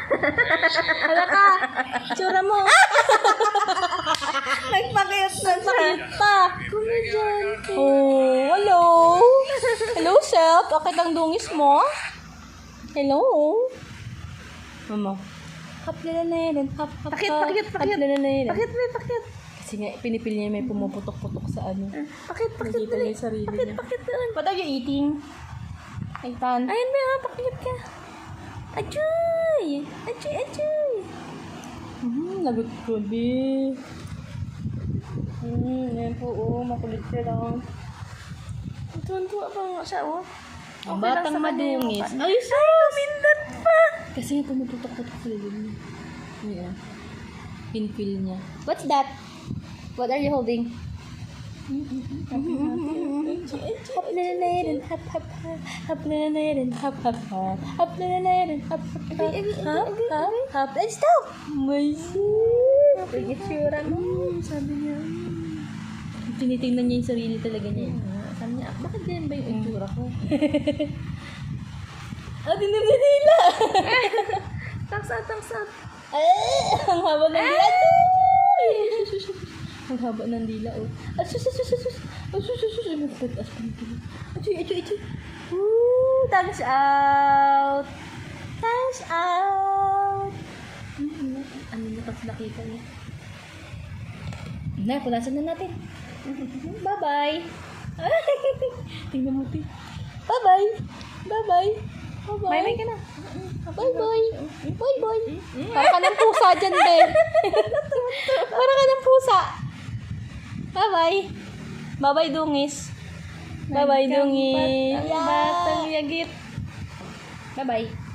Hala ka. Tsura mo. Nagpakiyot na siya. Bakit pa? Oh, hello. Hello, self. Bakit ang dungis mo? Hello. Mama. Pakit. Pakit. Kasi nga, pinipil niya may pumuputok-putok sa ano. Pakit. Nakita niya yung sarili niya. Pakit doon. What are you eating? Ay, Tan. Ayun ba, pakit ka. Achoy. Lagot ko, di. Yan po, makulit siya lang. Tuwan-tuwa pa nga siya, oh. Ang Okay lang batang sa kanya yung madungis. mukha. Ay, Kumindot pa. kasi nga pumuputok-putok sa lilim niya. Yeah. Pinfeel niya. What's that? What are you holding? Hop na na and hop hop hop. Hop na na and hop hop hop. Hop na na and hop hop hop. Hop hop. And stop! My God! Pag-itsura mo. Sabi niya. Tinitingnan niya yung sarili talaga niya. Sabi niya, bakit ganyan ba yung itsura ko? Dinim na nila! Tangsa. Ang haba ng dila. Ang haba ng dila, oh. Achoy. Thanks out. Ano na pag nakita niya? Na, punasan na natin. Bye-bye. Tingnan mo, Ti. Bye-bye. Bye-bye ka na. Bye-bye. Para ka ng pusa dyan, be. Para ka ng pusa. Bye-bye. Bye-bye, dungis. Bye-bye, dungis. Batang yagit. Bye-bye.